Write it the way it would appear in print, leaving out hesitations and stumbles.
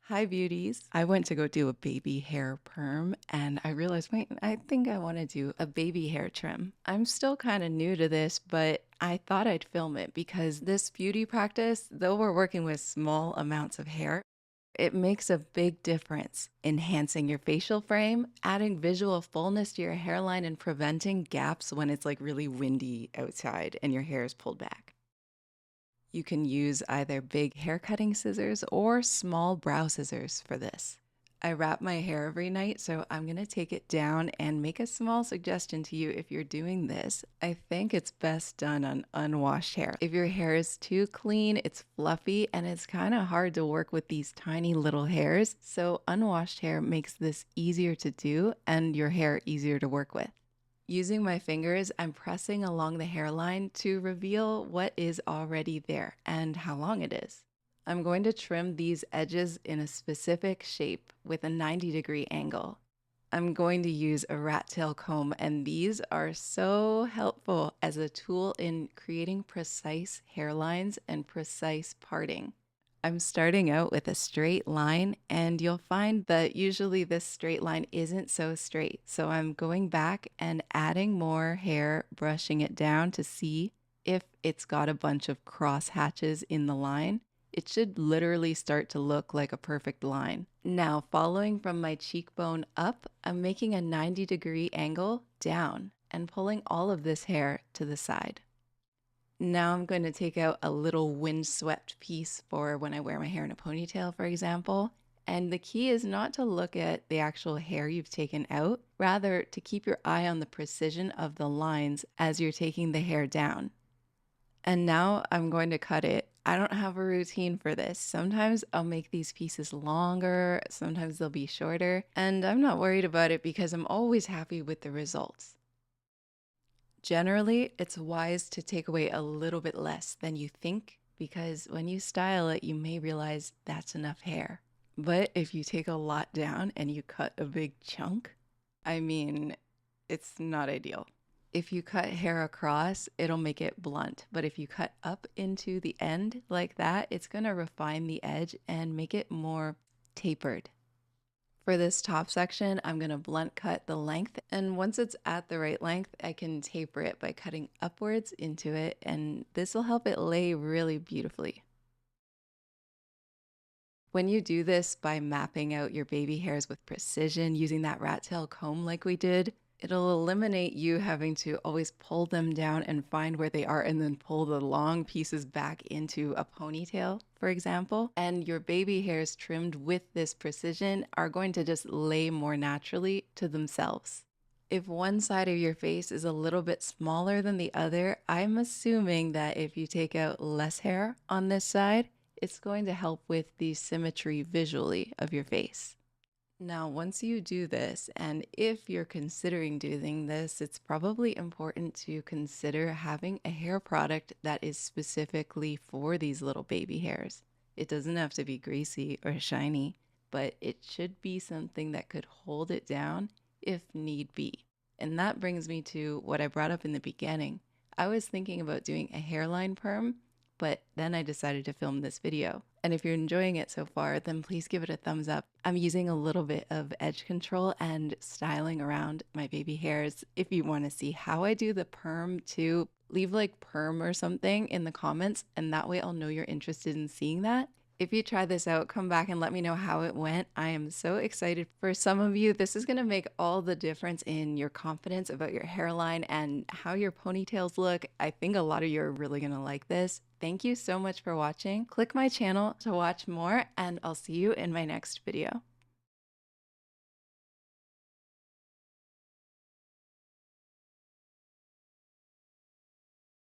Hi beauties. I went to go do a baby hair perm and I realized, wait, I think I want to do a baby hair trim. I'm still kind of new to this, but I thought I'd film it because this beauty practice, though we're working with small amounts of hair, it makes a big difference, enhancing your facial frame, adding visual fullness to your hairline, and preventing gaps when it's like really windy outside and your hair is pulled back. You can use either big hair cutting scissors or small brow scissors for this. I wrap my hair every night, so I'm going to take it down and make a small suggestion to you if you're doing this. I think it's best done on unwashed hair. If your hair is too clean, it's fluffy, and it's kind of hard to work with these tiny little hairs, so unwashed hair makes this easier to do and your hair easier to work with. Using my fingers, I'm pressing along the hairline to reveal what is already there and how long it is. I'm going to trim these edges in a specific shape with a 90-degree angle. I'm going to use a rat tail comb, and these are so helpful as a tool in creating precise hairlines and precise parting. I'm starting out with a straight line, and you'll find that usually this straight line isn't so straight. So I'm going back and adding more hair, brushing it down to see if it's got a bunch of cross hatches in the line. It should literally start to look like a perfect line. Now, following from my cheekbone up, I'm making a 90-degree angle down and pulling all of this hair to the side. Now I'm going to take out a little windswept piece for when I wear my hair in a ponytail, for example. And the key is not to look at the actual hair you've taken out, rather to keep your eye on the precision of the lines as you're taking the hair down. And now I'm going to cut it. I don't have a routine for this. Sometimes I'll make these pieces longer, sometimes they'll be shorter, and I'm not worried about it because I'm always happy with the results. Generally, it's wise to take away a little bit less than you think because when you style it, you may realize that's enough hair. But if you take a lot down and you cut a big chunk, I mean, it's not ideal. If you cut hair across, it'll make it blunt. But if you cut up into the end like that, it's going to refine the edge and make it more tapered. For this top section, I'm going to blunt cut the length, and once it's at the right length, I can taper it by cutting upwards into it, and this will help it lay really beautifully. When you do this by mapping out your baby hairs with precision using that rat tail comb like we did, it'll eliminate you having to always pull them down and find where they are and then pull the long pieces back into a ponytail, for example. And your baby hairs trimmed with this precision are going to just lay more naturally to themselves. If one side of your face is a little bit smaller than the other, I'm assuming that if you take out less hair on this side, it's going to help with the symmetry visually of your face. Now, once you do this, and if you're considering doing this, it's probably important to consider having a hair product that is specifically for these little baby hairs. It doesn't have to be greasy or shiny, but it should be something that could hold it down if need be. And that brings me to what I brought up in the beginning. I was thinking about doing a hairline perm, but then I decided to film this video. And if you're enjoying it so far, then please give it a thumbs up. I'm using a little bit of edge control and styling around my baby hairs. If you want to see how I do the perm too, leave like perm or something in the comments, and that way I'll know you're interested in seeing that. If you try this out, come back and let me know how it went. I am so excited. For some of you, this is going to make all the difference in your confidence about your hairline and how your ponytails look. I think a lot of you are really going to like this. Thank you so much for watching. Click my channel to watch more, and I'll see you in my next video.